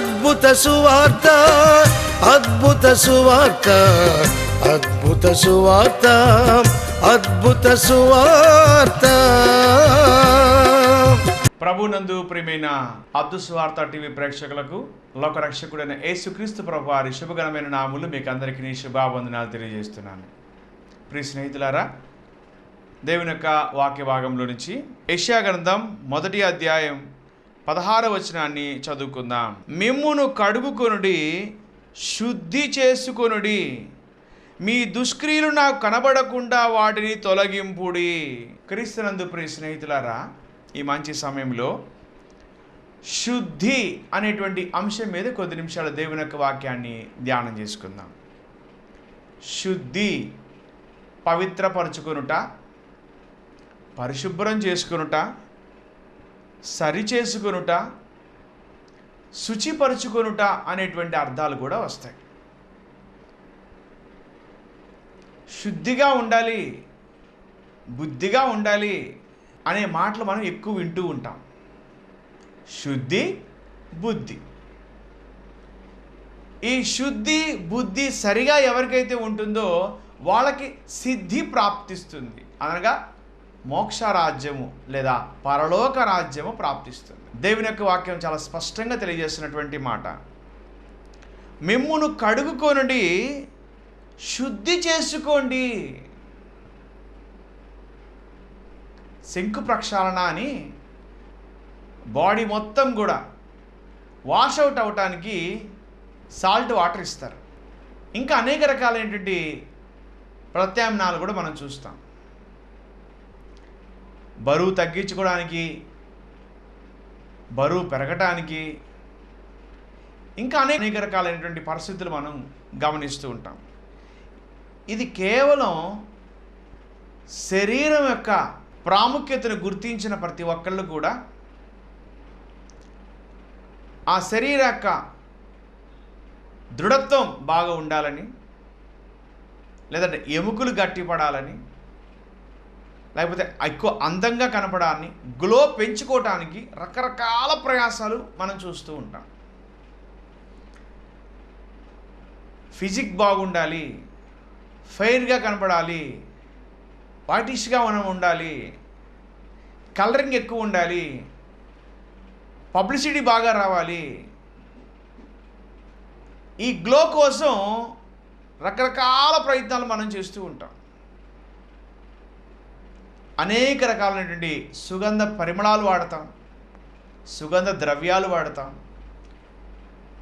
అద్భుత సువార్త, అద్భుత సువార్త, అద్భుత సువార్త, అద్భుత సువార్త. ప్రభునందు ప్రియమైన అద్భుత సువార్త టీవీ ప్రేక్షకులకు లోకరక్షకుడైన యేసుక్రీస్తు ప్రభు వారి శుభగణమైన నామములు మీకు అందరికీ శుభావందనాలు తెలియజేస్తున్నాను. ప్రియ స్నేహితులారా, దేవుని యొక్క వాక్య భాగంలో నుంచి యెషయా గ్రంథం 1వ అధ్యాయం 16వ వచనాన్ని చదువుకుందాం. మిమ్మును కడుగుకొనుడి, శుద్ధి చేసుకొనుడి, మీ దుష్క్రియలు నాకు కనబడకుండా వాటిని తొలగింపుడి. క్రీస్తునందు ప్రియ స్నేహితులారా, ఈ మంచి సమయంలో శుద్ధి అనేటువంటి అంశం మీద కొద్ది నిమిషాలు దేవుని యొక్క వాక్యాన్ని ధ్యానం చేసుకుందాం. శుద్ధి, పవిత్రపరచుకొనుట, పరిశుభ్రం చేసుకొనుట, సరి చేసుకొనుట, శుచిపరుచుకొనుట అనేటువంటి అర్థాలు కూడా వస్తాయి. శుద్ధిగా ఉండాలి, బుద్ధిగా ఉండాలి అనే మాటలు మనం ఎక్కువ వింటూ ఉంటాం. శుద్ధి, బుద్ధి. ఈ శుద్ధి బుద్ధి సరిగా ఎవరికైతే ఉంటుందో వాళ్ళకి సిద్ధి ప్రాప్తిస్తుంది, అనగా మోక్ష రాజ్యము లేదా పరలోక రాజ్యము ప్రాప్తిస్తుంది. దేవుని యొక్క వాక్యం చాలా స్పష్టంగా తెలియజేస్తున్నటువంటి మాట. మిమ్మును కడుగుకొనుడి, శుద్ధి చేసుకోండి. శంకు ప్రక్షాళన అని బాడీ మొత్తం కూడా వాష్ అవుట్ అవటానికి సాల్ట్ వాటర్ ఇస్తారు. ఇంకా అనేక రకాలైనటువంటి ప్రత్యామ్నాయాలు కూడా మనం చూస్తాం. బరువు తగ్గించుకోవడానికి, బరువు పెరగటానికి, ఇంకా అనేక రకాలైనటువంటి పరిస్థితులు మనం గమనిస్తూ ఉంటాం. ఇది కేవలం శరీరం యొక్క ప్రాముఖ్యతను గుర్తించిన ప్రతి ఒక్కళ్ళు కూడా ఆ శరీర యొక్క దృఢత్వం బాగా ఉండాలని, లేదంటే ఎముకలు గట్టిపడాలని, లేకపోతే ఎక్కువ అందంగా కనపడాలని, గ్లో పెంచుకోవటానికి రకరకాల ప్రయాసాలు మనం చూస్తూ ఉంటాం. ఫిజిక్ బాగుండాలి, ఫెయిర్గా కనపడాలి, వైటిష్గా మనం ఉండాలి, కలరింగ్ ఎక్కువ ఉండాలి, పబ్లిసిటీ బాగా రావాలి. ఈ గ్లో కోసం రకరకాల ప్రయత్నాలు మనం చేస్తూ ఉంటాం. అనేక రకాలైనటువంటి సుగంధ పరిమళాలు వాడతాం, సుగంధ ద్రవ్యాలు వాడతాం,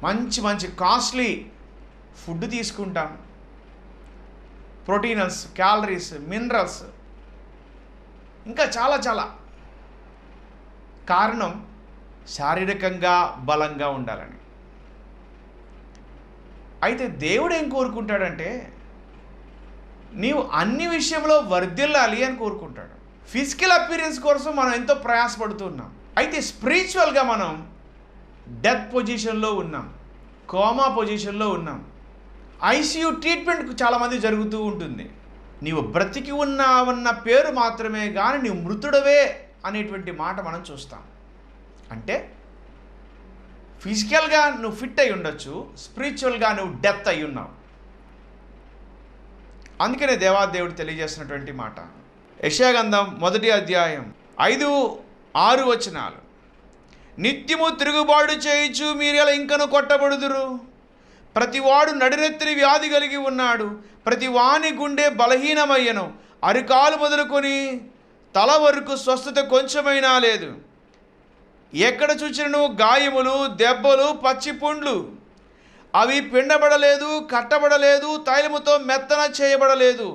మంచి మంచి కాస్ట్లీ ఫుడ్ తీసుకుంటాం, ప్రోటీనల్స్, క్యాలరీస్, మినరల్స్, ఇంకా చాలా చాలా. కారణం శారీరకంగా బలంగా ఉండాలని. అయితే దేవుడు ఏం కోరుకుంటాడంటే నీవు అన్ని విషయంలో వర్ధిల్లాలి అని కోరుకుంటాడు. ఫిజికల్ అపీరెన్స్ కోసం మనం ఎంతో ప్రయాసపడుతున్నాం. అయితే స్పిరిచువల్గా మనం డెత్ పొజిషన్లో ఉన్నాం, కోమా పొజిషన్లో ఉన్నాం. ఐసీయూ ట్రీట్మెంట్ చాలామంది జరుగుతూ ఉంటుంది. నీవు బ్రతికి ఉన్నావన్న పేరు మాత్రమే కానీ నీవు మృతుడవే అనేటువంటి మాట మనం చూస్తాం. అంటే ఫిజికల్గా నువ్వు ఫిట్ అయి ఉండొచ్చు, స్పిరిచువల్గా నువ్వు డెత్ అయి ఉన్నావు. అందుకనే దేవాదేవుడు తెలియజేసినటువంటి మాట యెషయా గ్రంథం 1వ అధ్యాయం 5-6 వచనాలు. నిత్యము తిరుగుబాటు చేయుచు మీరు ఎలా ఇంకను కొట్టబడుదురు. ప్రతివాడు నడినెత్తిన వ్యాధి కలిగి ఉన్నాడు, ప్రతి వాని గుండె బలహీనమయ్యను, అరికాలు మొదలుకొని తల వరకు స్వస్థత కొంచెమైనా లేదు. ఎక్కడ చూచినను గాయములు, దెబ్బలు, పచ్చి పుండ్లు, అవి పిండబడలేదు, కట్టబడలేదు, తైలముతో మెత్తన చేయబడలేదు.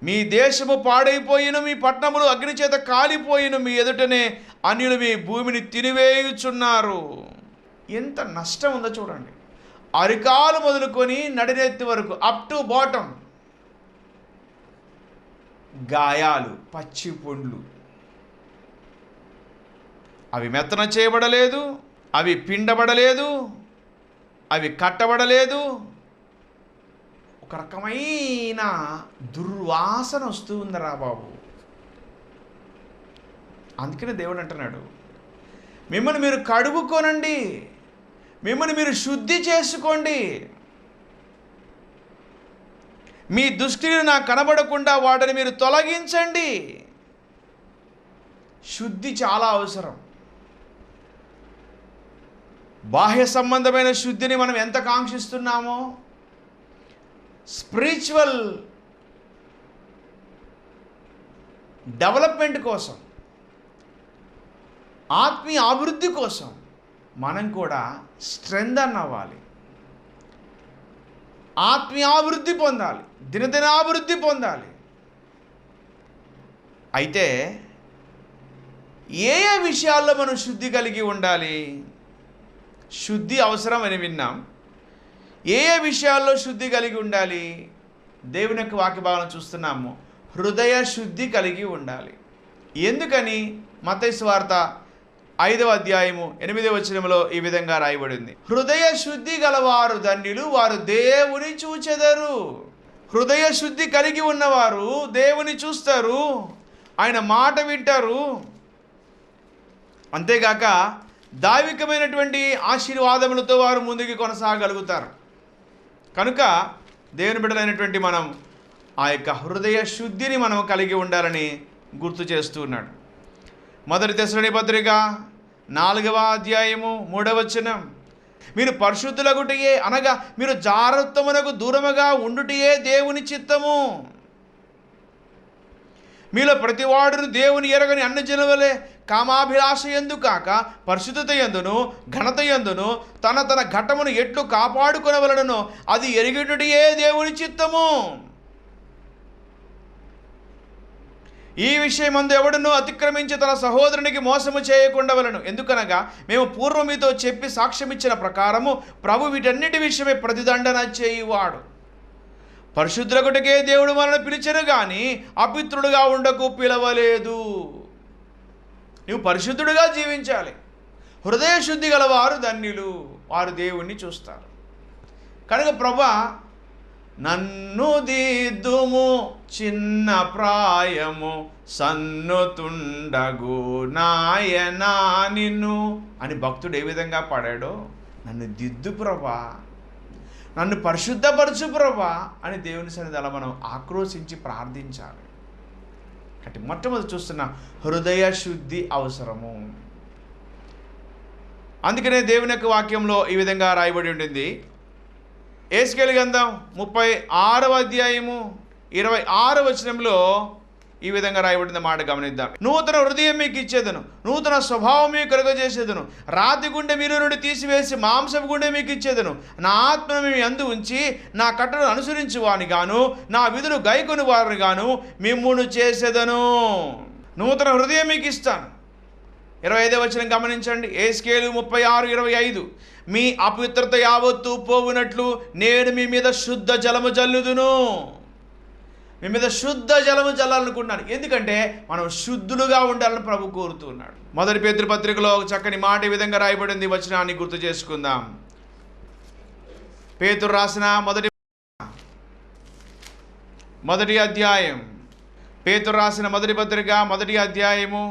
మీ దేశము పాడైపోయిన, మీ పట్టణములు అగ్ని చేత కాలిపోయిన, మీ ఎదుటనే అన్యులు మీ భూమిని తినివేయుచున్నారు. ఎంత నష్టం ఉందో చూడండి. అరికాలు మొదలుకొని నడినెత్తి వరకు, అప్ టు బాటమ్ గాయాలు, పచ్చి పుండ్లు. అవి మెత్తన చేయబడలేదు, అవి పిండబడలేదు, అవి కట్టబడలేదు. ఒక రకమైన దుర్వాసన వస్తూ ఉందరా బాబు. అందుకనే దేవుడు అంటున్నాడు, మిమ్మల్ని మీరు కడుగుకోనండి, మిమ్మల్ని మీరు శుద్ధి చేసుకోండి. మీ దృష్టిని నాకు కనబడకుండా వాటిని మీరు తొలగించండి. శుద్ధి చాలా అవసరం. బాహ్య సంబంధమైన శుద్ధిని మనం ఎంత కాంక్షిస్తున్నామో, స్పిరిచువల్ డెవలప్మెంట్ కోసం, ఆత్మీయ అభివృద్ధి కోసం మనం కూడా స్ట్రెంథన్ అవ్వాలి, ఆత్మీయాభివృద్ధి పొందాలి, దినదినాభివృద్ధి పొందాలి. అయితే ఏ ఏ విషయాల్లో మనం శుద్ధి కలిగి ఉండాలి? శుద్ధి అవసరం అని విన్నాం. ఏ ఏ విషయాల్లో శుద్ధి కలిగి ఉండాలి? దేవుని యొక్క వాక్య భాగం చూస్తున్నాము. హృదయ శుద్ధి కలిగి ఉండాలి. ఎందుకని? మత్తయి సువార్త 5వ అధ్యాయము 8వ వచనంలో ఈ విధంగా రాయబడింది, హృదయ శుద్ధి గలవారు ధన్యులు, వారు దేవుని చూచెదరు. హృదయ శుద్ధి కలిగి ఉన్నవారు దేవుని చూస్తారు, ఆయన మాట వింటారు. అంతేగాక దైవికమైనటువంటి ఆశీర్వాదములతో వారు ముందుకు కొనసాగలుగుతారు. కనుక దేవుని బిడ్డలైనటువంటి మనం ఆ యొక్క హృదయ శుద్ధిని మనం కలిగి ఉండాలని గుర్తు చేస్తూ ఉన్నాడు. మొదటి తెస్సలోనికీ పత్రిక 4వ అధ్యాయము 3వ వచనం, మీరు పరిశుద్ధులగుటయే అనగా మీరు జారత్వమునకు దూరముగా ఉండుటయే దేవుని చిత్తము. మీలో ప్రతివాడును దేవుని ఎరగని అన్ని జనులవలే కామాభిలాష యందు కాక పరిశుద్ధత యందును ఘనత యందును తన తన ఘటమును ఎట్లు కాపాడుకొనవలెనో అది ఎరిగినటియే దేవుని చిత్తము. ఈ విషయమందు ఎవడును అతిక్రమించి తన సహోదరునికి మోసము చేయకుండవలెను. ఎందుకనగా మేము పూర్వం మీతో చెప్పి సాక్ష్యమిచ్చిన ప్రకారము ప్రభు వీటన్నిటి విషయమే ప్రతిదండన చేయువాడు. పరిశుద్ధులగుటకే దేవుడు మనల్ని పిలిచెను కానీ అపిత్రుడుగా ఉండకు పిలవలేదు. నువ్వు పరిశుద్ధుడుగా జీవించాలి. హృదయ శుద్ధి గలవారు ధన్యులు, వారు దేవుణ్ణి చూస్తారు. కనుక ప్రభా, నన్ను దిద్దుము చిన్న ప్రాయము సన్నుతుండగు నాయనా నిన్ను అని భక్తుడు ఏ విధంగా పాడాడో, నన్ను దిద్దు ప్రభా, నన్ను పరిశుద్ధపరచు ప్రభా అని దేవుని సన్నిధిలో మనం ఆక్రోశించి ప్రార్థించాలి. అంటే మొట్టమొదటి చూస్తున్న హృదయ శుద్ధి అవసరము. అందుకనే దేవుని యొక్క వాక్యంలో ఈ విధంగా రాయబడి ఉంటుంది. యేసకేలు గ్రంథం 36వ అధ్యాయము 26వ వచనంలో ఈ విధంగా రాయబడిన మాట గమనిద్దాం. నూతన హృదయం మీకు ఇచ్చేదను, నూతన స్వభావం మీకు కలుగజేసేదను, రాతి గుండె మీరు నుండి తీసివేసి మాంసపు గుండె మీకు ఇచ్చేదను, నా ఆత్మను మీ యందు ఉంచి నా కట్టడను అనుసరించి వాని గాను నా విధులు గైకొని వారిని గాను మిమ్మును చేసేదను. నూతన హృదయం మీకు ఇస్తాను. 25వ వచనం గమనించండి. యేసకేలు 36:25, మీ అపవిత్రత యావత్తు పోవునట్లు నేను మీ మీద శుద్ధ జలము జల్లుదును. మీ మీద శుద్ధ జలము జల్లాలనుకుంటున్నాను. ఎందుకంటే మనం శుద్ధులుగా ఉండాలని ప్రభు కోరుతున్నాడు. మొదటి పేతురు పత్రికలో ఒక చక్కని మాట ఈ విధంగా రాయబడింది. వచనాన్ని గుర్తు చేసుకుందాం. పేతురు రాసిన మొదటి అధ్యాయం, పేతురు రాసిన మొదటి పత్రిక 1వ అధ్యాయము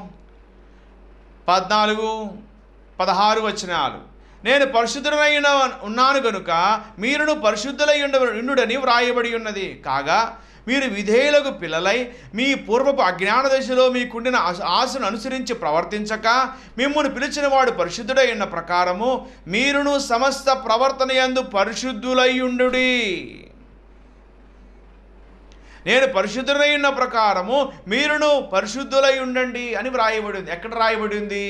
14-16 వచనాలు. నేను పరిశుద్ధుడై ఉన్నాను గనుక మీరును పరిశుద్ధులై ఉండుడని వ్రాయబడి ఉన్నది. కాగా మీరు విధేయులకు పిల్లలై మీ పూర్వపు అజ్ఞాన దశలో మీకుండిన ఆశను అనుసరించి ప్రవర్తించక మిమ్మును పిలిచిన వాడు పరిశుద్ధుడై ఉన్న ప్రకారము మీరును సమస్త ప్రవర్తన యందు పరిశుద్ధులై ఉండుడి. నేను పరిశుద్ధుడై ఉన్న ప్రకారము మీరును పరిశుద్ధులై ఉండండి అని వ్రాయబడింది. ఎక్కడ రాయబడింది?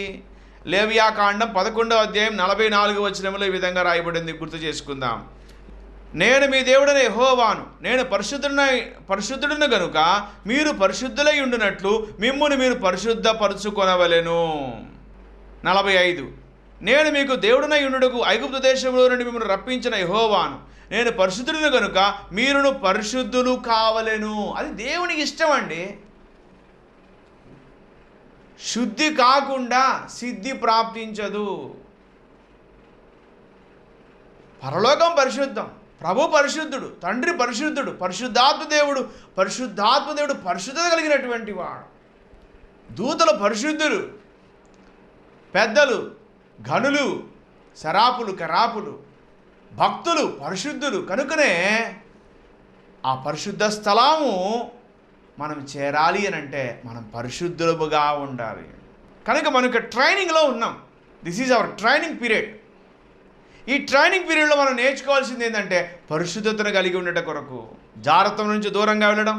లేవియాకాండం 11వ అధ్యాయం 44వ వచనంలో ఈ విధంగా రాయబడింది. గుర్తు చేసుకుందాం. నేను మీ దేవుడైన యెహోవాను, నేను పరిశుద్ధుడును గనుక మీరు పరిశుద్ధులై ఉండునట్లు మిమ్మును మీరు పరిశుద్ధపరచుకొనవలెను. 45, నేను మీకు దేవుడనై ఉండుటకు ఐగుప్తు దేశంలో నుండి మిమ్మల్ని రప్పించిన యెహోవాను, నేను పరిశుద్ధుడును గనుక మీరును పరిశుద్ధులు కావలెను. అది దేవునికి ఇష్టం అండి. శుద్ధి కాకుండా సిద్ధి ప్రాప్తించదు. పరలోకం పరిశుద్ధం, ప్రభు పరిశుద్ధుడు, తండ్రి పరిశుద్ధుడు, పరిశుద్ధాత్మ దేవుడు పరిశుద్ధత కలిగినటువంటి వాడు, దూతలు పరిశుద్ధులు, పెద్దలు, ఘనులు, శరాపులు, కరాపులు, భక్తులు, పరిశుద్ధులు. కనుకనే ఆ పరిశుద్ధ స్థలము మనం చేరాలి అని అంటే మనం పరిశుద్ధులుగా ఉండాలి. కనుక మనకు ట్రైనింగ్లో ఉన్నాం. This is our training period. ఈ ట్రైనింగ్ పీరియడ్లో మనం నేర్చుకోవాల్సింది ఏంటంటే పరిశుద్ధతను కలిగి ఉండటం కొరకు జాగ్రత్త నుంచి దూరంగా వెళ్ళడం,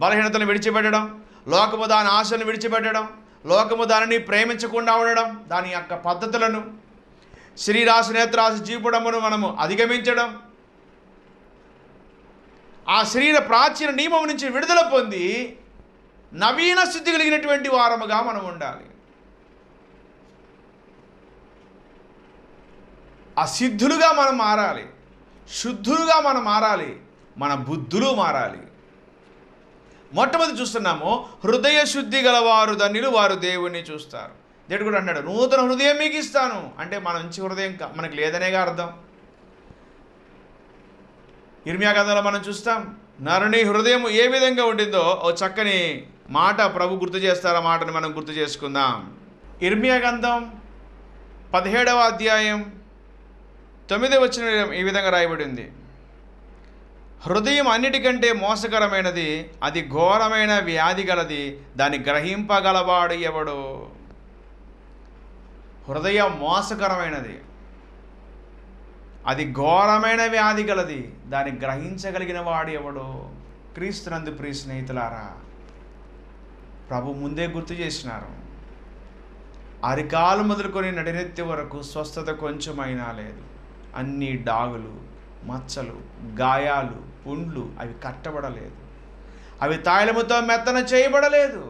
బలహీనతను విడిచిపెట్టడం, లోకము దాని ఆశలను విడిచిపెట్టడం, లోకము దానిని ప్రేమించకుండా ఉండడం, దాని యొక్క పద్ధతులను, శరీరాశ నేత్రాశ జీపుడమును మనము అధిగమించడం, ఆ శరీర ప్రాచీన నియమం నుంచి విడుదల పొంది నవీన స్థితి కలిగినటువంటి వారముగా మనం ఉండాలి. అసిద్ధులుగా మనం మారాలి, శుద్ధులుగా మనం మారాలి, మన బుద్ధులు మారాలి. మొట్టమొదటి చూస్తున్నాము, హృదయ శుద్ధి గలవారు ధన్యులు, వారు దేవుణ్ణి చూస్తారు. దేవుడు కూడా అన్నాడు, నూతన హృదయం మీకు ఇస్తాను. అంటే మన మంచి హృదయం మనకు లేదనేగా అర్థం. ఇర్మియా గ్రంథంలో మనం చూస్తాం, నరుని హృదయం ఏ విధంగా ఉండిందో ఓ చక్కని మాట ప్రభు గుర్తు చేస్తారు. ఆ మాటను మనం గుర్తు చేసుకుందాం. ఇర్మియా గ్రంథం 17వ అధ్యాయం 9వ వచనం ఈ విధంగా రాయబడింది, హృదయం అన్నిటికంటే మోసకరమైనది, అది ఘోరమైన వ్యాధి గలది, దాన్ని గ్రహింపగలవాడు ఎవడు. హృదయం మోసకరమైనది, అది ఘోరమైన వ్యాధి గలది, దాన్ని గ్రహించగలిగిన వాడు ఎవడు. క్రీస్తునందు ప్రియ స్నేహితులారా, ప్రభు ముందే గుర్తు చేసినారు, అరికాలు మొదలుకొని నడినెత్తి వరకు స్వస్థత కొంచెమైనా లేదు. అన్ని డాగులు, మచ్చలు, గాయాలు, పుండ్లు, అవి కట్టబడలేదు, అవి తైలముతో మెత్తన చేయబడలేదు.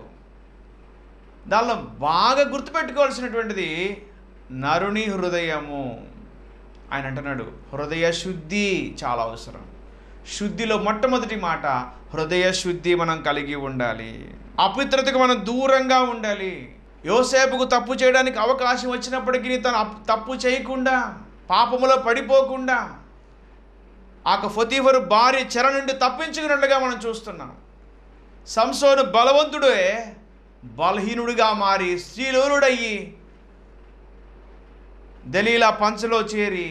దానిలో బాగా గుర్తుపెట్టుకోవాల్సినటువంటిది నరుని హృదయము. ఆయన అంటున్నాడు, హృదయ శుద్ధి చాలా అవసరం. శుద్ధిలో మొట్టమొదటి మాట హృదయ శుద్ధి మనం కలిగి ఉండాలి. అపవిత్రతకు మనం దూరంగా ఉండాలి. యోసేపుకు తప్పు చేయడానికి అవకాశం వచ్చినప్పటికీ తను తప్పు చేయకుండా, పాపములో పడిపోకుండా ఆ పొతీఫరు భార్య చెర నుండి తప్పించుకున్నట్లుగా మనం చూస్తున్నాం. సంసోను బలవంతుడే బలహీనుడిగా మారి స్త్రీలోలుడయ్యి దలీలా పంచలో చేరి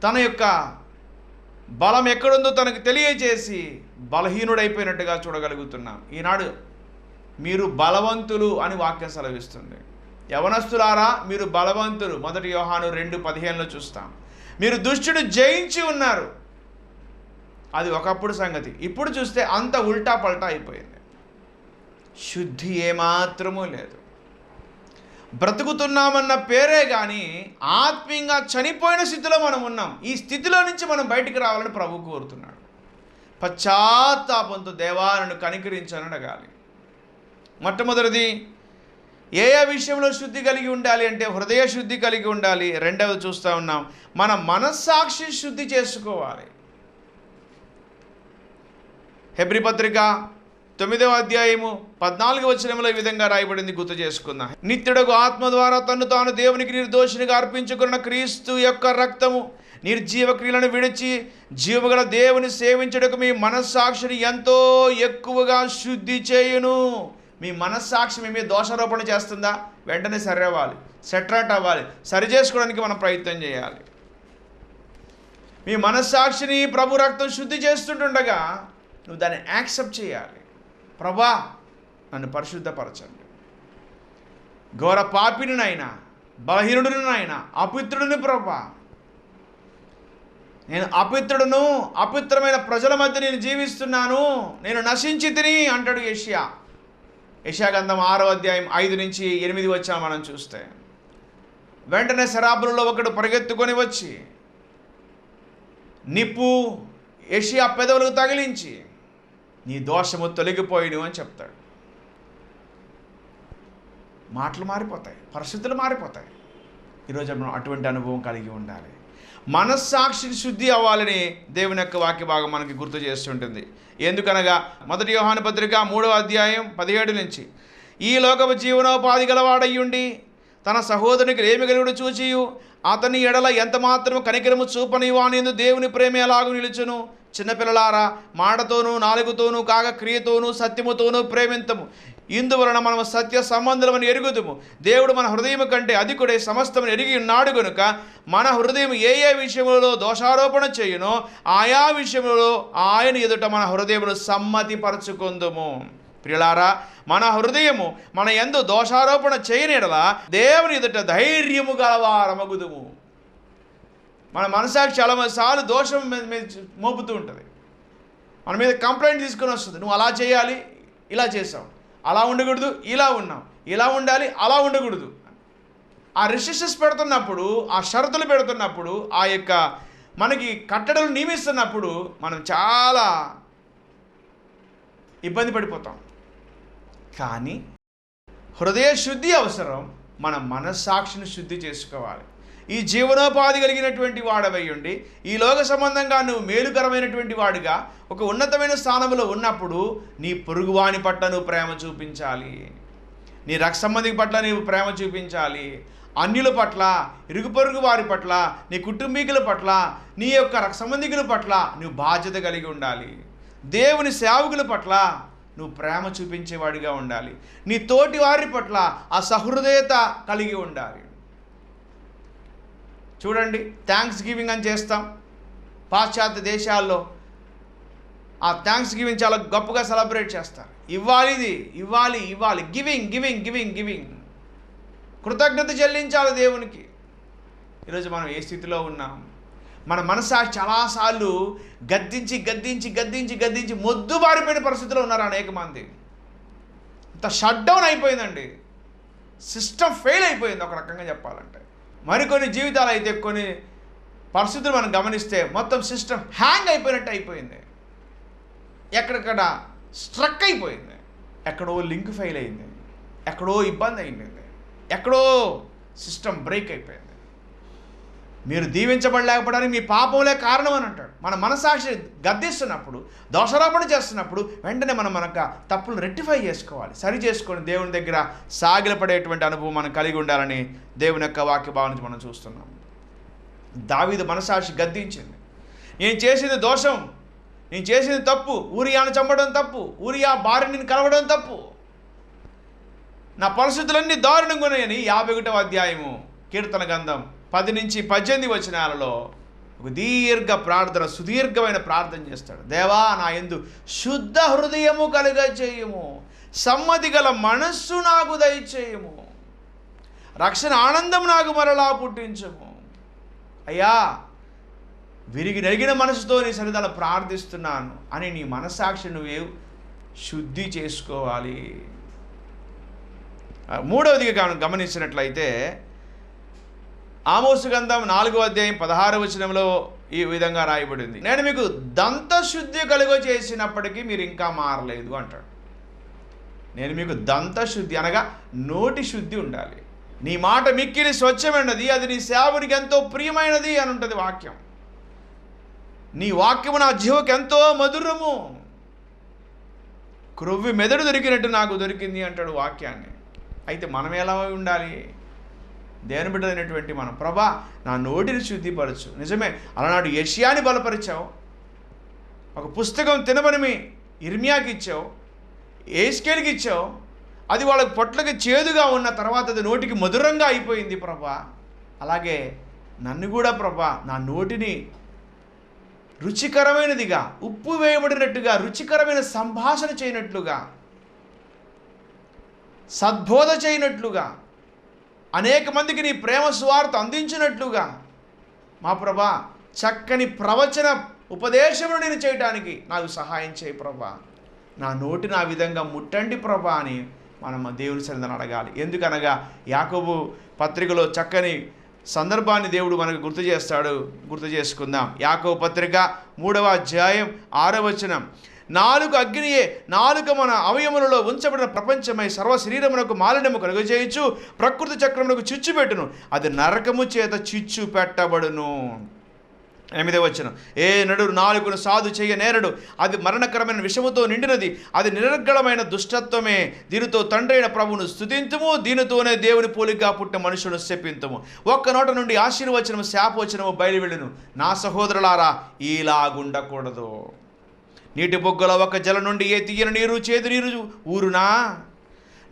తన యొక్క బలం ఎక్కడుందో తనకు తెలియజేసి బలహీనుడైపోయినట్టుగా చూడగలుగుతున్నాం. ఈనాడు మీరు బలవంతులు అని వాక్యం సెలవిస్తుంది. యవనస్తులారా మీరు బలవంతులు, 1 యోహాను 2:15లో చూస్తాం. మీరు దుష్టుడు జయించి ఉన్నారు. అది ఒకప్పుడు సంగతి. ఇప్పుడు చూస్తే అంత ఉల్టా పల్టా అయిపోయింది. శుద్ధి ఏమాత్రమూ లేదు. బ్రతుకుతున్నామన్న పేరే కానీ ఆత్మీయంగా చనిపోయిన స్థితిలో మనం ఉన్నాం. ఈ స్థితిలో నుంచి మనం బయటికి రావాలని ప్రభు కోరుతున్నాడు. పశ్చాత్తాపంతో దేవా నన్ను కనికరించని అడగాలి. మొట్టమొదటిది ఏ విషయంలో శుద్ధి కలిగి ఉండాలి అంటే హృదయ శుద్ధి కలిగి ఉండాలి. రెండవది చూస్తూ ఉన్నాం, మన మనస్సాక్షి శుద్ధి చేసుకోవాలి. హెబ్రీ పత్రిక 9వ అధ్యాయము 14వ వచనంలో ఈ విధంగా రాయబడింది, గుర్తు చేసుకుందాం. నిత్యుడగు ఆత్మ ద్వారా తన్ను తాను దేవునికి నిర్దోషినిగా అర్పించుకున్న క్రీస్తు యొక్క రక్తము నిర్జీవ క్రియలను విడిచి జీవగల దేవుని సేవించుటకు మీ మనస్సాక్షిని ఎంతో ఎక్కువగా శుద్ధి చేయును. మీ మనస్సాక్షి మీ మీద దోషారోపణ చేస్తుందా? వెంటనే సరి అవ్వాలి, సెట్రాట్ అవ్వాలి, సరి చేసుకోవడానికి మనం ప్రయత్నం చేయాలి. మీ మనస్సాక్షిని ప్రభు రక్తం శుద్ధి చేస్తుండగా నువ్వు దాన్ని యాక్సెప్ట్ చేయాలి. ప్రభా నన్ను పరిశుద్ధపరచండి, ఘోర పాపినినైనా, బలహీనుడినైనా, అపిత్రుడిని ప్రభా, నేను అపిత్రుడును, అపిత్రమైన ప్రజల మధ్య నేను జీవిస్తున్నాను, నేను నశించి తిని అంటాడు యెషయా. యెషయా గ్రంథం 6వ అధ్యాయం 5 నుంచి 8 వచ్చా మనం చూస్తే, వెంటనే శరాబులలో ఒకడు పరిగెత్తుకొని వచ్చి నిప్పు యెషయా పెదవులకు తగిలించి నీ దోషము తొలగిపోయిను అని చెప్తాడు. మాటలు మారిపోతాయి, పరిస్థితులు మారిపోతాయి. ఈరోజు మనం అటువంటి అనుభవం కలిగి ఉండాలి. మనస్సాక్షి శుద్ధి అవ్వాలని దేవుని యొక్క వాక్య భాగం మనకి గుర్తు చేస్తుంటుంది. ఎందుకనగా 1 యోహాను పత్రిక 3వ అధ్యాయం 17 నుంచి, ఈ లోకపు జీవనోపాధి గలవాడయ్యుండి తన సహోదరునికి ఏమి కలుగుడు చూచియు అతని ఎడల ఎంత మాత్రము కనికరము చూపని వానియందు దేవుని ప్రేమ ఎలాగూ నిలుచును. చిన్నపిల్లలారా, మాటతోనూ నాలుగుతోనూ కాక క్రియతోనూ సత్యముతోనూ ప్రేమింతము. ఇందువలన మనము సత్య సంబంధులమని ఎరుగుదుము. దేవుడు మన హృదయం కంటే అధికుడై సమస్తమును ఎరిగి ఉన్నాడు గనుక మన హృదయం ఏ ఏ విషయములలో దోషారోపణ చేయునో ఆయా విషయములలో ఆయన ఎదుట మన హృదయమును సమ్మతిపరచుకుందుము. ప్రియులారా, మన హృదయము మన యందు దోషారోపణ చేయనిడలా దేవుని ఎదుట ధైర్యము గలవారమగుదుము. మన మనసాక్షి చాలాసార్లు దోషం మీద మోపుతూ ఉంటుంది, మన మీద కంప్లైంట్ తీసుకొని వస్తుంది. నువ్వు అలా చేయాలి, ఇలా చేసావు, అలా ఉండకూడదు, ఇలా ఉన్నావు, ఇలా ఉండాలి, అలా ఉండకూడదు. ఆ రిస్ట్రిక్షన్స్ పెడుతున్నప్పుడు, ఆ షరతులు పెడుతున్నప్పుడు, ఆ యొక్క మనకి కట్టడలు నియమిస్తున్నప్పుడు మనం చాలా ఇబ్బంది పడిపోతాం. కానీ హృదయ శుద్ధి అవసరం. మన మనస్సాక్షిని శుద్ధి చేసుకోవాలి. ఈ జీవనోపాధి కలిగినటువంటి వాడవై ఉండి ఈ లోక సంబంధంగా నువ్వు మేలుకరమైనటువంటి వాడిగా ఒక ఉన్నతమైన స్థానంలో ఉన్నప్పుడు నీ పొరుగువాని పట్ల నువ్వు ప్రేమ చూపించాలి, నీ రక్త సంబంధి పట్ల నీవు ప్రేమ చూపించాలి, అన్యుల పట్ల, ఇరుగు పొరుగు వారి పట్ల, నీ కుటుంబీకుల పట్ల, నీ యొక్క రక్త సంబంధికుల పట్ల నువ్వు బాధ్యత కలిగి ఉండాలి. దేవుని సేవకుల పట్ల నువ్వు ప్రేమ చూపించేవాడిగా ఉండాలి. నీ తోటి వారి పట్ల ఆ సహృదయత కలిగి ఉండాలి. చూడండి, థ్యాంక్స్ గివింగ్ అని చేస్తాం. పాశ్చాత్య దేశాల్లో ఆ థ్యాంక్స్ గివింగ్ చాలా గొప్పగా సెలబ్రేట్ చేస్తారు. ఇవ్వాలి, గివింగ్. కృతజ్ఞత చెల్లించాలి దేవునికి. ఈరోజు మనం ఏ స్థితిలో ఉన్నాం? మన మనసాక్షి చాలాసార్లు గద్దించి మొద్దుబారిపోయిన పరిస్థితిలో ఉన్నారు అనేక మంది. ఇంత షట్ డౌన్ అయిపోయిందండి, సిస్టమ్ ఫెయిల్ అయిపోయింది ఒక రకంగా చెప్పాలంటే. మరికొన్ని జీవితాలు అయితే కొన్ని పరిస్థితులు మనం గమనిస్తే మొత్తం సిస్టమ్ హ్యాంగ్ అయిపోయినట్టు అయిపోయింది, ఎక్కడెక్కడ స్ట్రక్ అయిపోయింది, ఎక్కడో లింక్ ఫెయిల్ అయింది, ఎక్కడో ఇబ్బంది అయింది, ఎక్కడో సిస్టమ్ బ్రేక్ అయిపోయింది. మీరు దీవించబడలేకపోవడానికి మీ పాపంలే కారణం అని అంటాడు. మన మనసాక్షి గద్దిస్తున్నప్పుడు, దోషారోపణ చేస్తున్నప్పుడు వెంటనే మనం తప్పులు రెక్టిఫై చేసుకోవాలి, సరి చేసుకొని దేవుని దగ్గర సాగిలపడేటువంటి అనుభవం మనం కలిగి ఉండాలని దేవుని యొక్క వాక్య భావం నుంచి మనం చూస్తున్నాం. దావీదు మనసాక్షి గద్దించింది. నేను చేసింది దోషం, నేను చేసింది తప్పు, ఊరియాను చంపడం తప్పు, ఊరియా భార్యని కలవడం తప్పు, నా పరిస్థితులన్నీ దారుణంగా ఉన్నాయని 51వ అధ్యాయము కీర్తన గ్రంథం 10 నుంచి 18 వచనాలలో ఒక సుదీర్ఘమైన ప్రార్థన చేస్తాడు. దేవా, నా యందు శుద్ధ హృదయము కలుగ చేయము, సమ్మతి గల మనస్సు నాకు దయచేయము, రక్షణ ఆనందం నాకు మరలా పుట్టించము. అయ్యా, విరిగి నలిగిన మనసుతో నీ సన్నిధానంలో ప్రార్థిస్తున్నాను అని నీ మనస్సాక్షి నువ్వే శుద్ధి చేసుకోవాలి. మూడవదిగా గమనించినట్లయితే ఆమోసు గ్రంథం 4వ అధ్యాయం 16వ వచనంలో ఈ విధంగా రాయబడింది, నేను మీకు దంతశుద్ధి కలుగ చేసినప్పటికీ మీరు ఇంకా మారలేదు అంటాడు. నేను మీకు దంతశుద్ధి అనగా నోటి శుద్ధి ఉండాలి. నీ మాట మిక్కిలి స్వచ్ఛమైనది, అది నీ సేవకునికి ఎంతో ప్రియమైనది అని ఉంటుంది వాక్యం. నీ వాక్యము నా జీవకు ఎంతో మధురము, క్రొవ్వి మెదడు దొరికినట్టు నాకు దొరికింది అంటాడు వాక్యాన్ని. అయితే మనం ఎలా ఉండాలి? దేవుని బిడ్డలైనటువంటి మనం, ప్రభా నా నోటిని శుద్ధిపరచు. నిజమే, అలనాడు యెషయాని బలపరిచావు, ఒక పుస్తకం తినమని ఇర్మియాకి ఇచ్చావు, ఏస్కేల్కి ఇచ్చావు, అది వాళ్ళకి పొట్లకి చేదుగా ఉన్న తర్వాత అది నోటికి మధురంగా అయిపోయింది ప్రభా. అలాగే నన్ను కూడా ప్రభా నా నోటిని రుచికరమైనదిగా, ఉప్పు వేయబడినట్టుగా, రుచికరమైన సంభాషణ చేయనట్లుగా, సద్బోధ చేయనట్లుగా, అనేక మందికి నీ ప్రేమ సువార్త అందించినట్లుగా మా ప్రభా చక్కని ప్రవచన ఉపదేశమును నేను చేయడానికి నాకు సహాయం చేయి ప్రభా. నా నోటిని ఆ విధంగా ముట్టండి ప్రభా అని మనం దేవుని సన్నిధిని అడగాలి. ఎందుకనగా యాకోబు పత్రికలో చక్కని సందర్భాన్ని దేవుడు మనకు గుర్తు చేసుకుందాం. యాకోబు పత్రిక 3వ అధ్యాయం 6వ వచనం, నాలుక అగ్నియే, నాలుక మన అవయములలో ఉంచబడిన ప్రపంచమై సర్వ శరీరమునకు మాలిన్యము కలుగజేయచ్చు, ప్రకృతి చక్రమునకు చిచ్చు పెట్టును, అది నరకము చేత చిచ్చు పెట్టబడును. 8వ వచనం, ఏ నడు నాలుకను సాధు చేయ నేరడు, అది మరణకరమైన విషముతో నిండినది, అది నిరర్గళమైన దుష్టత్వమే. దీనితో తండ్రి అయిన ప్రభువును స్తుతింతుము, దీనితోనే దేవుని పోలికగా పుట్టిన మనుషులను శపింతుము. ఒక్క నోట నుండి ఆశీర్వచనము శాపవచనము బయలువెళ్ళును. నా సహోదరులారా, ఇలాగుండకూడదు. నీటి బొగ్గల ఒక జల నుండి ఏ తీయని నీరు చేదు నీరు ఊరునా?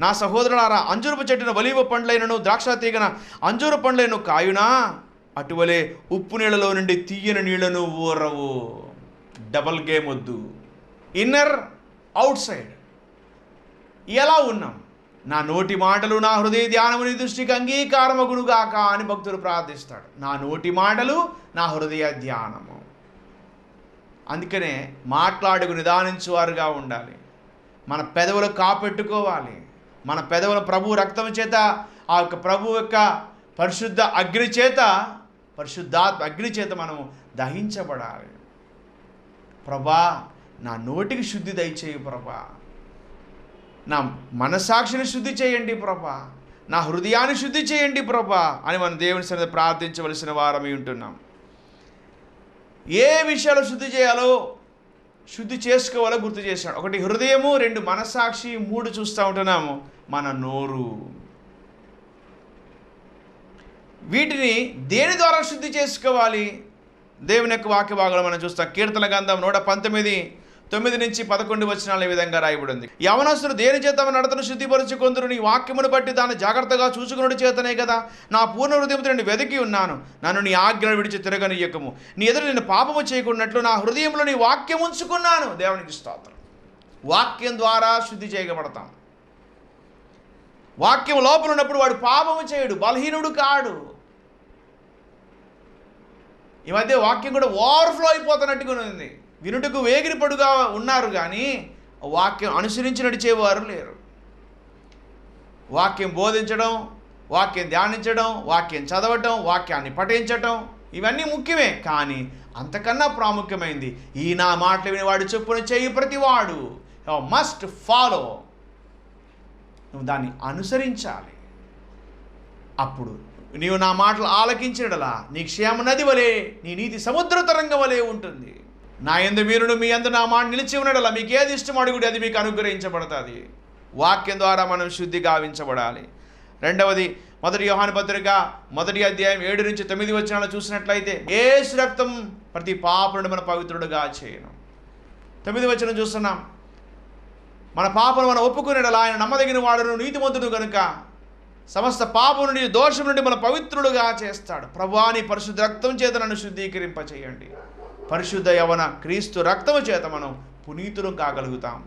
నా సహోదరులారా, అంజూరపు చెట్టున ఒలీవ పండ్లైనను ద్రాక్ష తీగన అంజూర పండ్లైనను కాయునా, అటువలే ఉప్పు నీళ్ళలో నుండి తీయని నీళ్లను ఊరవు. డబల్ గేమ్ వద్దు. Inner out side. ఎలా ఉన్నాం? నా నోటి మాటలు నా హృదయ ధ్యానము నీ దృష్టికి అంగీకారమగునుగాక అని భక్తుడు ప్రార్థిస్తాడు. నా నోటి మాటలు నా హృదయ ధ్యానము. అందుకనే మాట్లాడుకు నిదానించువారుగా ఉండాలి. మన పెదవులు కాపెట్టుకోవాలి. మన పెదవుల ప్రభు రక్తం చేత, ఆ యొక్క ప్రభు యొక్క పరిశుద్ధాత్మ అగ్ని చేత మనము దహించబడాలి. ప్రభా, నా నోటికి శుద్ధి దయచేయి ప్రభా, నా మనసాక్షిని శుద్ధి చేయండి ప్రభా, నా హృదయాన్ని శుద్ధి చేయండి ప్రభా అని మనం దేవుని సన్నిధిలో ప్రార్థించవలసిన వారమై ఉంటున్నాం. ఏ విషయాలు శుద్ధి చేయాలో, శుద్ధి చేసుకోవాలో గుర్తు చేశాడు. 1 హృదయము, 2 మనసాక్షి, 3 చూస్తూ ఉంటున్నాము మన నోరు. వీటిని దేని ద్వారా శుద్ధి చేసుకోవాలి? దేవుని యొక్క వాక్య భాగంలో మనం చూస్తాం. కీర్తన గ్రంథం 119:9-11 ఈ విధంగా రాయబడి ఉంది. యవనస్తులు దేని చేత నడతను శుద్ధిపరుచుకొందురు, నీ వాక్యమును బట్టి దాన్ని జాగ్రత్తగా చూసుకున్నట్టు చేతనే కదా. నా పూర్ణ హృదయంతో నేను వెతికి ఉన్నాను, నన్ను నీ ఆజ్ఞలు విడిచి తిరగనియ్యకము. నీ ఎదురు నేను పాపము చేయకున్నట్లు నా హృదయంలో నీ వాక్యం ఉంచుకున్నాను. దేవునికి స్తోత్రం. వాక్యం ద్వారా శుద్ధి చేయబడతాం. వాక్యం లోపల ఉన్నప్పుడు వాడు పాపము చేయడు, బలహీనుడు కాడు. ఈ మధ్య వాక్యం కూడా ఓవర్ఫ్లో అయిపోతున్నట్టుగా ఉంది. వినుటకు వేగిరిపడుగా ఉన్నారు కానీ వాక్యం అనుసరించి నడిచేవారు లేరు. వాక్యం బోధించడం, వాక్యం ధ్యానించడం, వాక్యం చదవటం, వాక్యాన్ని పఠించటం ఇవన్నీ ముఖ్యమే. కానీ అంతకన్నా ప్రాముఖ్యమైంది ఈ నా మాటలు వినేవాడు చొప్పున చేయి ప్రతివాడు మస్ట్ ఫాలో. నువ్వు దాన్ని అనుసరించాలి. అప్పుడు నీవు నా మాటలు ఆలకించినడలా నీ క్షేమ నది వలె, నీ నీతి సముద్ర తరంగం వలె ఉంటుంది. నా యందు మీరును మీ యందు నా మాట నిలిచి ఉన్నడలా మీకు ఏది ఇష్టం అడుగుడి, అది మీకు అనుగ్రహించబడుతుంది. వాక్యం ద్వారా మనం శుద్ధి గావించబడాలి. రెండవది 1 యోహాను పత్రిక 1వ అధ్యాయం 7-9 చూసినట్లయితే, యేసు రక్తం ప్రతి పాపనుడు మన పవిత్రుడుగా చేయను. 9 చూస్తున్నాం. మన పాపను మనం ఒప్పుకునేలా ఆయన నమ్మదగిన వాడును నీతిమంతుడు కనుక సమస్త పాపం నుండి దోషం నుండి మన పవిత్రుడుగా చేస్తాడు. ప్రభువా, నీ పరిశుద్ధ రక్తం చేత నన్ను శుద్ధీకరింప చేయండి. పరిశుద్ధ యవన క్రీస్తు రక్తము చేత మనం పునీతులు కాగలుగుతాం,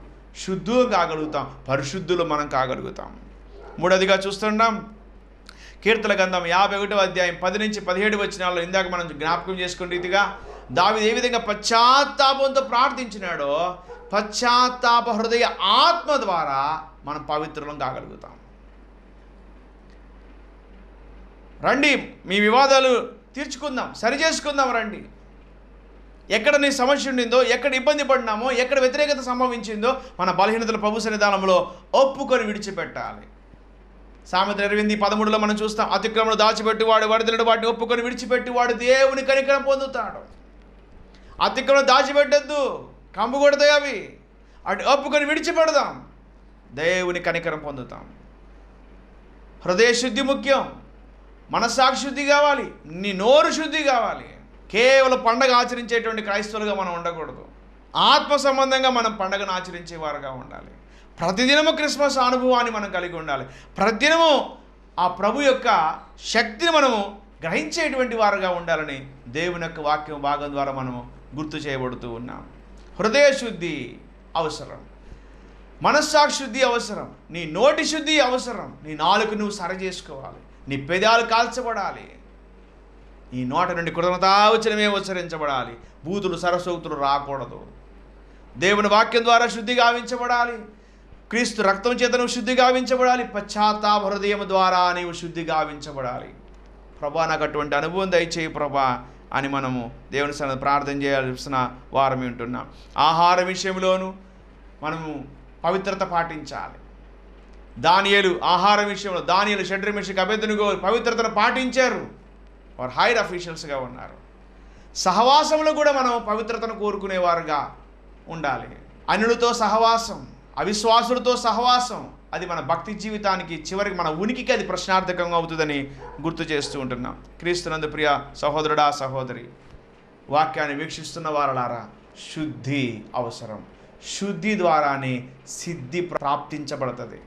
శుద్ధులు కాగలుగుతాం, పరిశుద్ధులు మనం కాగలుగుతాం. 3వదిగా చూస్తున్నాం. కీర్తన గ్రంథం 51వ అధ్యాయం 10-17 ఇందాక మనం జ్ఞాపకం చేసుకున్న రీతిగా దావీదు ఏ విధంగా పశ్చాత్తాపంతో ప్రార్థించినాడో, పశ్చాత్తాప హృదయ ఆత్మ ద్వారా మనం పవిత్రులం కాగలుగుతాం. రండి, మీ వివాదాలు తీర్చుకుందాం, సరి చేసుకుందాం. రండి, ఎక్కడ నీ సమస్య ఉండిందో, ఎక్కడ ఇబ్బంది పడినామో, ఎక్కడ వ్యతిరేకత సంభవించిందో మన బలహీనతలు ప్రభు సన్నిధానంలో ఒప్పుకొని విడిచిపెట్టాలి. సామెత 28:13 మనం చూస్తాం. అతిక్రమను దాచిపెట్టి వాడు వరదలను వాటిని ఒప్పుకొని విడిచిపెట్టి వాడు దేవుని కనికరం పొందుతాడు. అతిక్రమను దాచిపెట్టద్దు, కంపు కొడతాయి అవి. అటు ఒప్పుకొని విడిచిపెడదాం, దేవుని కనికరం పొందుతాం. హృదయ శుద్ధి ముఖ్యం. మనస్సాక్షి శుద్ధి కావాలి, నీ నోరు శుద్ధి కావాలి. కేవలం పండగ ఆచరించేటువంటి క్రైస్తవులుగా మనం ఉండకూడదు. ఆత్మ సంబంధంగా మనం పండగను ఆచరించేవారుగా ఉండాలి. ప్రతిదినము క్రిస్మస్ అనుభవాన్ని మనం కలిగి ఉండాలి. ప్రతిదినము ఆ ప్రభు యొక్క శక్తిని మనము గ్రహించేటువంటి వారుగా ఉండాలని దేవుని యొక్క వాక్యం భాగం ద్వారా మనము గుర్తు చేయబడుతూ ఉన్నాం. హృదయ శుద్ధి అవసరం, మనస్సాక్షి శుద్ధి అవసరం, నీ నోటి శుద్ధి అవసరం. నీ నాలుక నువ్వు సరి చేసుకోవాలి, నీ పెదాలు కాల్చబడాలి, నీ నోట నుండి కృతజ్ఞతావచనమే ఉచ్చరించబడాలి. బూతులు సరసూక్తులు రాకూడదు. దేవుని వాక్యం ద్వారా శుద్ధి గావించబడాలి. క్రీస్తు రక్తం చేత నువ్వు శుద్ధి గావించబడాలి. పశ్చాత్తాప హృదయం ద్వారా నీవు శుద్ధి గావించబడాలి. ప్రభా, నాకు అటువంటి అనుభవం దయచేయి ప్రభా అని మనము దేవుని సన్నిధిలో ప్రార్థన చేయాల్సిన వారమే ఉంటున్నాం. ఆహార విషయంలోనూ మనము పవిత్రత పాటించాలి. దానియేలు ఆహారం విషయంలో, దానియేలు షడ్రక్ మెషక్ అబేద్నెగో పవిత్రతను పాటించారు. వారు హైర్ అఫీషియల్స్గా ఉన్నారు. సహవాసంలో కూడా మనం పవిత్రతను కోరుకునేవారుగా ఉండాలి. అన్యులతో సహవాసం, అవిశ్వాసులతో సహవాసం, అది మన భక్తి జీవితానికి చివరికి మన ఉనికికి అది ప్రశ్నార్థకంగా అవుతుందని గుర్తు చేస్తూ ఉంటున్నాం. క్రీస్తునందు ప్రియ సహోదరుడా సహోదరి, వాక్యాన్ని వీక్షిస్తున్న వారలారా, శుద్ధి అవసరం. శుద్ధి ద్వారానే సిద్ధి ప్రాప్తించబడుతుంది.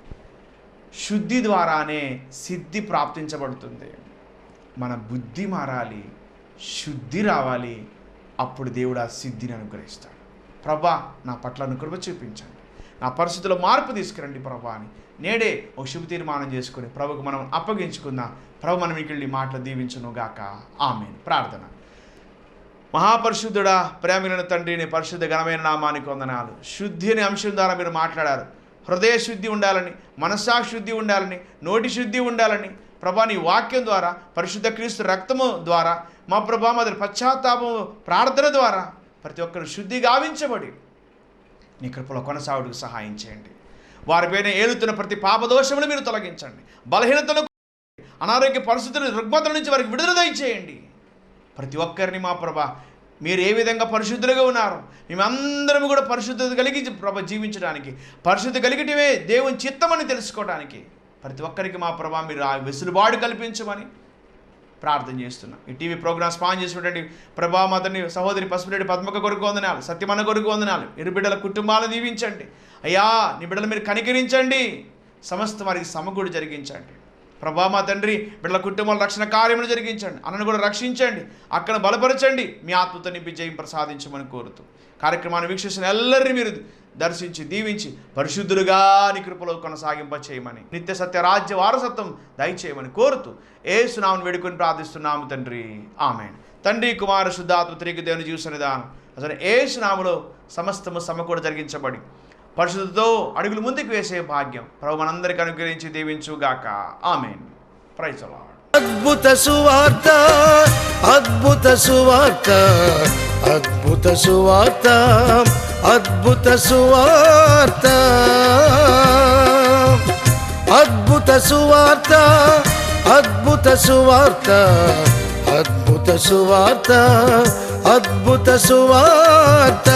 శుద్ధి ద్వారానే సిద్ధి ప్రాప్తించబడుతుంది. మన బుద్ధి మారాలి, శుద్ధి రావాలి, అప్పుడు దేవుడు ఆ సిద్ధిని అనుగ్రహిస్తాడు. ప్రభా నా పట్ల అనుకృప చూపించండి, నా పరిస్థితుల్లో మార్పు తీసుకురండి ప్రభా అని నేడే ఒక శుభ తీర్మానం చేసుకుని ప్రభుకు మనం అప్పగించుకుందాం. ప్రభు మనం ఇక్కడి మాటలు దీవించును గాక. ఆమేన్. ప్రార్థన. మహాపరిశుద్ధుడా, ప్రేమిన తండ్రిని, పరిశుద్ధ ఘనమైన నామానికి వందనాలు. శుద్ధి అనే అంశం ద్వారా మీరు మాట్లాడారు. హృదయ శుద్ధి ఉండాలని, మనస్సాక్షి శుద్ధి ఉండాలని, నోటి శుద్ధి ఉండాలని ప్రభా నీ వాక్యం ద్వారా, పరిశుద్ధ క్రీస్తు రక్తము ద్వారా, మా ప్రభా మొదటి పశ్చాత్తాపము ప్రార్థన ద్వారా ప్రతి ఒక్కరు శుద్ధి గావించబడి నీ కృపలో కొనసాగుటకు సహాయం చేయండి. వారిపైన ఏలుతున్న ప్రతి పాపదోషములు మీరు తొలగించండి. బలహీనతను, అనారోగ్య పరిస్థితులు, రుగ్మతల నుంచి వారికి విడుదల దయచేయండి. ప్రతి ఒక్కరిని మా ప్రభా మీరు ఏ విధంగా పరిశుద్ధులుగా ఉన్నారు, మేమందరం కూడా పరిశుద్ధత కలిగి ప్రభ జీవించడానికి, పరిశుద్ధి కలిగటమే దేవుని చిత్తమని తెలుసుకోవడానికి ప్రతి ఒక్కరికి మా ప్రభా మీరు ఆ వెసులుబాటు కల్పించమని ప్రార్థన చేస్తున్నాం. ఈ టీవీ ప్రోగ్రామ్ స్పాన్ చేసినటువంటి ప్రభా మతని సహోదరి పసుపురెడ్డి పద్మక కొరకు వందనాలు, సత్యమన్న కొరకు వందనాలు. ఇరు బిడ్డల కుటుంబాలను దీవించండి అయ్యా. నీ బిడ్డలు మీరు కనికరించండి, సమస్త వారికి సమకూడి జరిగించండి ప్రభా. మా తండ్రి బిడ్డల కుటుంబాల రక్షణ కార్యములు జరిగించండి, అన్నను కూడా రక్షించండి, అక్కడ బలపరచండి, మీ ఆత్మతో నింపి జయం ప్రసాదించమని కోరుతూ కార్యక్రమాన్ని వీక్షిస్తున్న ಎಲ್ಲరినీ మీరు దర్శించి దీవించి పరిశుద్ధులుగా నీ కృపలో కొనసాగింప చేయమని, నిత్య సత్య రాజ్య వారసత్వం దయచేయమని కోరుతూ యేసు నామమున వేడుకొని ప్రార్థిస్తున్నాము తండ్రి. ఆమేన్. తండ్రి కుమార శుద్ధాత్మ త్రియేక దేవుని జీవ సన్నిధానం అసలు యేసు నామములో సమస్తము సమకూడ జరిగించబడి పరిశుద్ధతో అడుగులు ముందుకు వేసే భాగ్యం ప్రభు మనందరికీ అనుగ్రహించి దీవించుగాక. ఆమేన్. Praise the Lord. అద్భుత సువార్త, అద్భుత సువార్త, అద్భుత సువార్త, అద్భుత సువార్త, అద్భుత సువార్త, అద్భుత సువార్త, అద్భుత సువార్త, అద్భుత సువార్త.